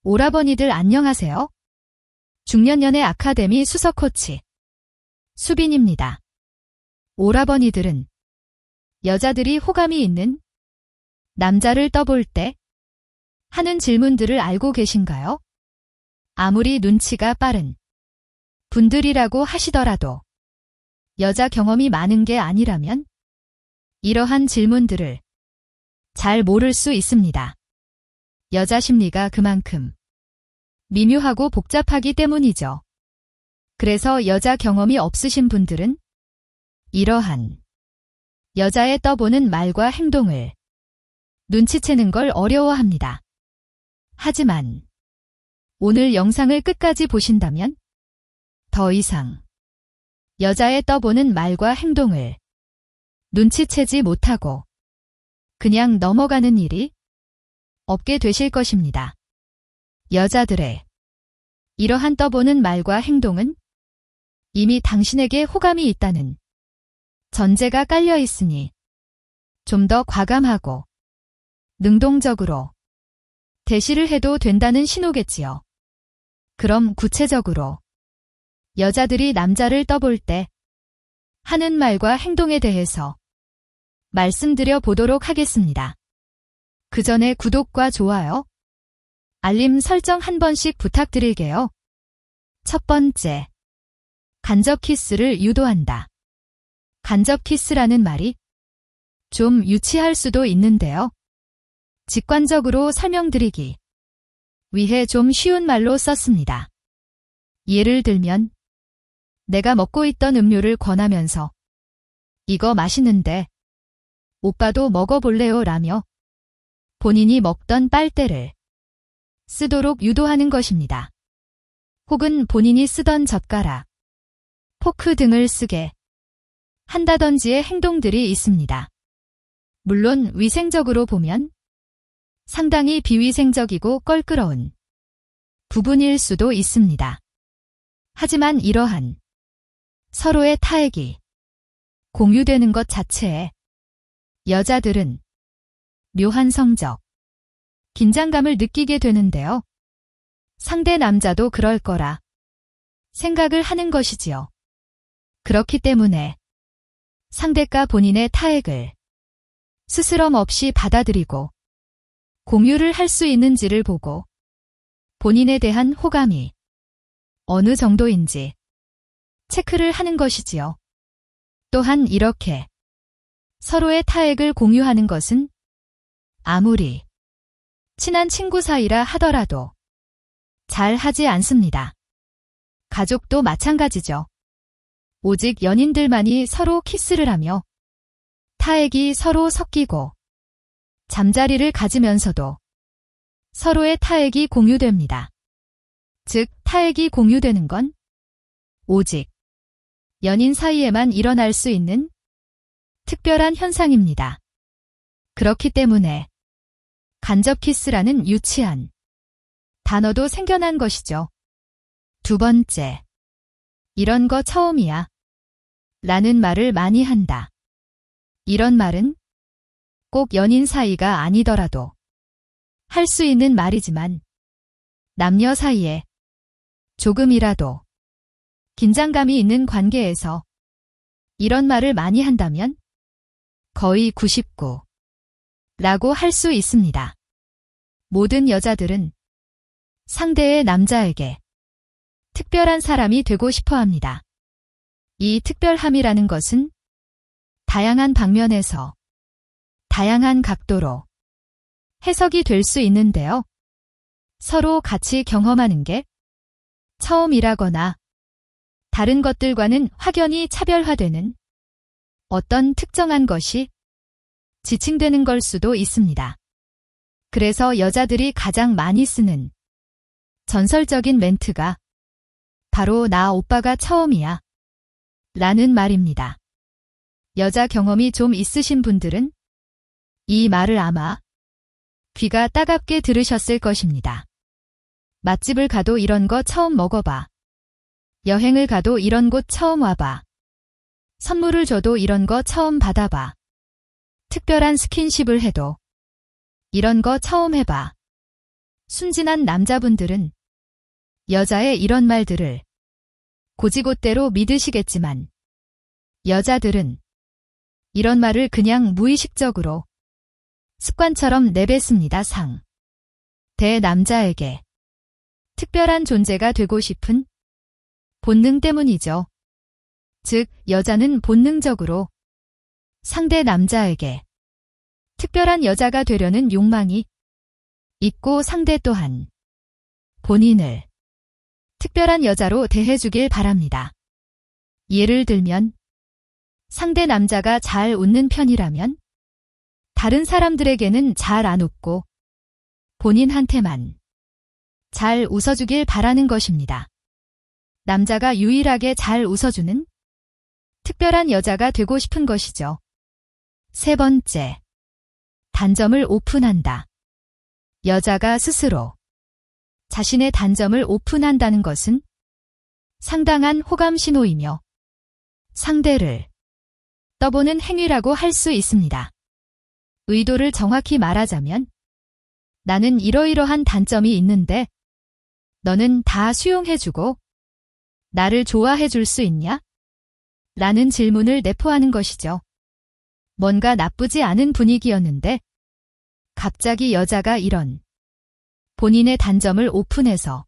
오라버니들 안녕하세요. 중년연애 아카데미 수석 코치 수빈입니다. 오라버니들은 여자들이 호감이 있는 남자를 떠볼 때 하는 질문들을 알고 계신가요? 아무리 눈치가 빠른 분들이라고 하시더라도 여자 경험이 많은 게 아니라면 이러한 질문들을 잘 모를 수 있습니다. 여자 심리가 그만큼 미묘하고 복잡하기 때문이죠. 그래서 여자 경험이 없으신 분들은 이러한 여자의 떠보는 말과 행동을 눈치채는 걸 어려워합니다. 하지만 오늘 영상을 끝까지 보신다면 더 이상 여자의 떠보는 말과 행동을 눈치채지 못하고 그냥 넘어가는 일이 없게 되실 것입니다. 여자들의 이러한 떠보는 말과 행동은 이미 당신에게 호감이 있다는 전제가 깔려 있으니 좀 더 과감하고 능동적으로 대시를 해도 된다는 신호겠지요. 그럼 구체적으로 여자들이 남자를 떠볼 때 하는 말과 행동에 대해서 말씀드려 보도록 하겠습니다. 그 전에 구독과 좋아요, 알림 설정 한 번씩 부탁드릴게요. 첫 번째, 간접 키스를 유도한다. 간접 키스라는 말이 좀 유치할 수도 있는데요. 직관적으로 설명드리기 위해 좀 쉬운 말로 썼습니다. 예를 들면 내가 먹고 있던 음료를 권하면서 이거 맛있는데 오빠도 먹어볼래요? 라며 본인이 먹던 빨대를 쓰도록 유도하는 것입니다. 혹은 본인이 쓰던 젓가락, 포크 등을 쓰게 한다던지의 행동들이 있습니다. 물론 위생적으로 보면 상당히 비위생적이고 껄끄러운 부분일 수도 있습니다. 하지만 이러한 서로의 타액이 공유되는 것 자체에 여자들은 묘한 성적, 긴장감을 느끼게 되는데요. 상대 남자도 그럴 거라 생각을 하는 것이지요. 그렇기 때문에 상대가 본인의 타액을 스스럼 없이 받아들이고 공유를 할 수 있는지를 보고 본인에 대한 호감이 어느 정도인지 체크를 하는 것이지요. 또한 이렇게 서로의 타액을 공유하는 것은 아무리 친한 친구 사이라 하더라도 잘 하지 않습니다. 가족도 마찬가지죠. 오직 연인들만이 서로 키스를 하며 타액이 서로 섞이고 잠자리를 가지면서도 서로의 타액이 공유됩니다. 즉, 타액이 공유되는 건 오직 연인 사이에만 일어날 수 있는 특별한 현상입니다. 그렇기 때문에 간접 키스라는 유치한 단어도 생겨난 것이죠. 두 번째, 이런 거 처음이야 라는 말을 많이 한다. 이런 말은 꼭 연인 사이가 아니더라도 할 수 있는 말이지만 남녀 사이에 조금이라도 긴장감이 있는 관계에서 이런 말을 많이 한다면 거의 99라고 할 수 있습니다. 모든 여자들은 상대의 남자에게 특별한 사람이 되고 싶어 합니다. 이 특별함이라는 것은 다양한 방면에서 다양한 각도로 해석이 될 수 있는데요. 서로 같이 경험하는 게 처음이라거나 다른 것들과는 확연히 차별화되는 어떤 특정한 것이 지칭되는 걸 수도 있습니다. 그래서 여자들이 가장 많이 쓰는 전설적인 멘트가 바로 나 오빠가 처음이야 라는 말입니다. 여자 경험이 좀 있으신 분들은 이 말을 아마 귀가 따갑게 들으셨을 것입니다. 맛집을 가도 이런 거 처음 먹어봐. 여행을 가도 이런 곳 처음 와봐. 선물을 줘도 이런 거 처음 받아봐. 특별한 스킨십을 해도 이런 거 처음 해봐. 순진한 남자분들은 여자의 이런 말들을 고지곳대로 믿으시겠지만 여자들은 이런 말을 그냥 무의식적으로 습관처럼 내뱉습니다. 대 남자에게 특별한 존재가 되고 싶은 본능 때문이죠. 즉, 여자는 본능적으로 상대 남자에게 특별한 여자가 되려는 욕망이 있고 상대 또한 본인을 특별한 여자로 대해주길 바랍니다. 예를 들면 상대 남자가 잘 웃는 편이라면 다른 사람들에게는 잘 안 웃고 본인한테만 잘 웃어주길 바라는 것입니다. 남자가 유일하게 잘 웃어주는 특별한 여자가 되고 싶은 것이죠. 세 번째, 단점을 오픈한다. 여자가 스스로 자신의 단점을 오픈한다는 것은 상당한 호감 신호이며 상대를 떠보는 행위라고 할 수 있습니다. 의도를 정확히 말하자면 나는 이러이러한 단점이 있는데 너는 다 수용해주고 나를 좋아해줄 수 있냐? 라는 질문을 내포하는 것이죠. 뭔가 나쁘지 않은 분위기였는데 갑자기 여자가 이런 본인의 단점을 오픈해서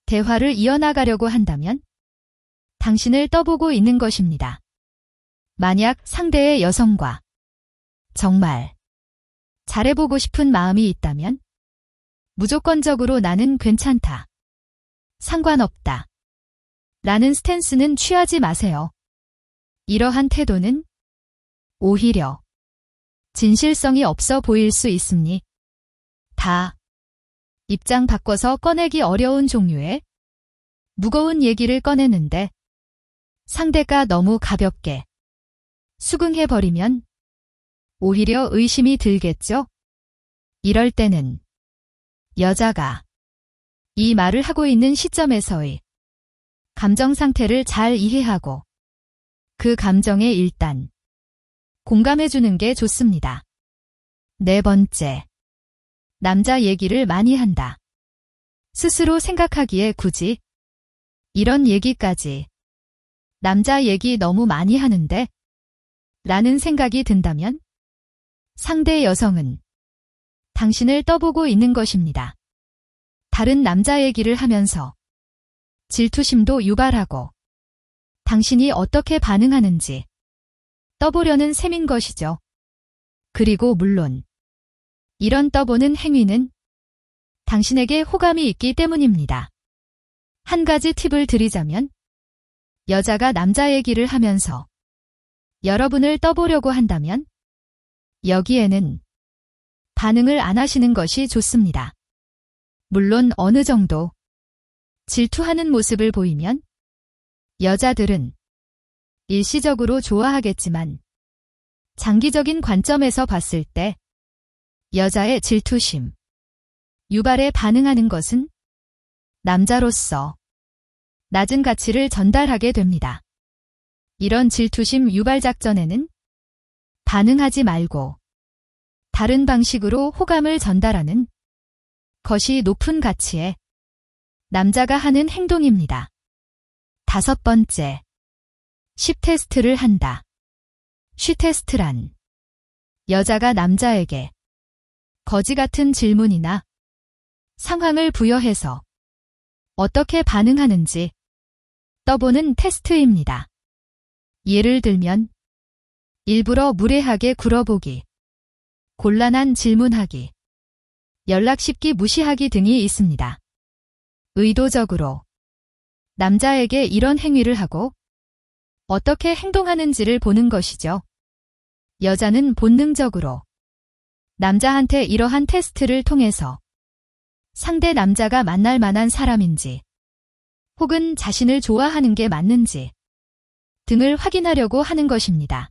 대화를 이어나가려고 한다면 당신을 떠보고 있는 것입니다. 만약 상대의 여성과 정말 잘해보고 싶은 마음이 있다면 무조건적으로 나는 괜찮다, 상관없다 라는 스탠스는 취하지 마세요. 이러한 태도는 오히려 진실성이 없어 보일 수 있으니 다 입장 바꿔서 꺼내기 어려운 종류의 무거운 얘기를 꺼내는데 상대가 너무 가볍게 수긍해버리면 오히려 의심이 들겠죠? 이럴 때는 여자가 이 말을 하고 있는 시점에서의 감정 상태를 잘 이해하고 그 감정에 일단 공감해주는 게 좋습니다. 네 번째, 남자 얘기를 많이 한다. 스스로 생각하기에 굳이 이런 얘기까지 남자 얘기 너무 많이 하는데 라는 생각이 든다면 상대 여성은 당신을 떠보고 있는 것입니다. 다른 남자 얘기를 하면서 질투심도 유발하고 당신이 어떻게 반응하는지 떠보려는 셈인 것이죠. 그리고 물론 이런 떠보는 행위는 당신에게 호감이 있기 때문입니다. 한 가지 팁을 드리자면 여자가 남자 얘기를 하면서 여러분을 떠보려고 한다면 여기에는 반응을 안 하시는 것이 좋습니다. 물론 어느 정도 질투하는 모습을 보이면 여자들은 일시적으로 좋아하겠지만 장기적인 관점에서 봤을 때 여자의 질투심, 유발에 반응하는 것은 남자로서 낮은 가치를 전달하게 됩니다. 이런 질투심 유발 작전에는 반응하지 말고 다른 방식으로 호감을 전달하는 것이 높은 가치의 남자가 하는 행동입니다. 다섯 번째, 쉬 테스트를 한다. 쉬 테스트란 여자가 남자에게 거지 같은 질문이나 상황을 부여해서 어떻게 반응하는지 떠보는 테스트입니다. 예를 들면 일부러 무례하게 굴어보기, 곤란한 질문하기, 연락 쉽게 무시하기 등이 있습니다. 의도적으로 남자에게 이런 행위를 하고 어떻게 행동하는지를 보는 것이죠. 여자는 본능적으로 남자한테 이러한 테스트를 통해서 상대 남자가 만날 만한 사람인지 혹은 자신을 좋아하는 게 맞는지 등을 확인하려고 하는 것입니다.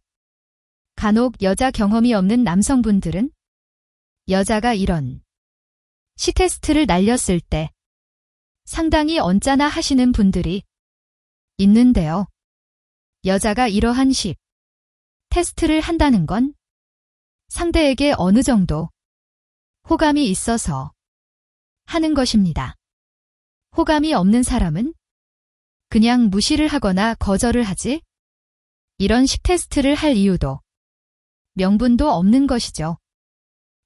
간혹 여자 경험이 없는 남성분들은 여자가 이런 쉬 테스트를 날렸을 때 상당히 언짢아 하시는 분들이 있는데요. 여자가 이러한 쉬 테스트를 한다는 건 상대에게 어느 정도 호감이 있어서 하는 것입니다. 호감이 없는 사람은 그냥 무시를 하거나 거절을 하지 이런 식 테스트를 할 이유도 명분도 없는 것이죠.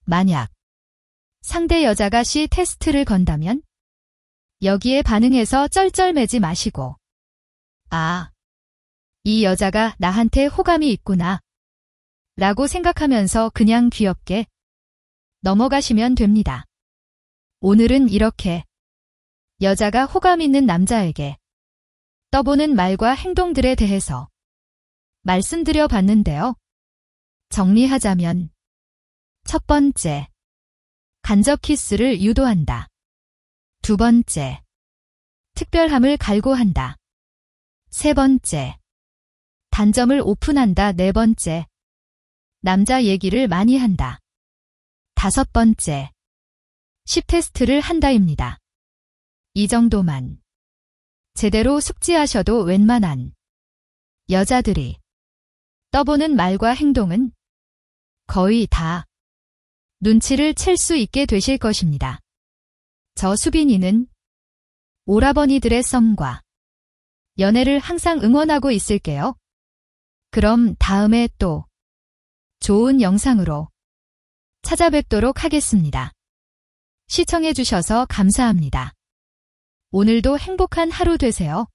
만약 상대 여자가 C 테스트를 건다면 여기에 반응해서 쩔쩔매지 마시고 아, 이 여자가 나한테 호감이 있구나 라고 생각하면서 그냥 귀엽게 넘어가시면 됩니다. 오늘은 이렇게 여자가 호감 있는 남자에게 떠보는 말과 행동들에 대해서 말씀드려 봤는데요. 정리하자면 첫 번째, 간접 키스를 유도한다. 두 번째, 특별함을 갈구한다. 세 번째, 단점을 오픈한다. 네 번째, 남자 얘기를 많이 한다. 다섯 번째, 10테스트를 한다입니다. 이 정도만 제대로 숙지하셔도 웬만한 여자들이 떠보는 말과 행동은 거의 다 눈치를 챌 수 있게 되실 것입니다. 저 수빈이는 오라버니들의 썸과 연애를 항상 응원하고 있을게요. 그럼 다음에 또 좋은 영상으로 찾아뵙도록 하겠습니다. 시청해주셔서 감사합니다. 오늘도 행복한 하루 되세요.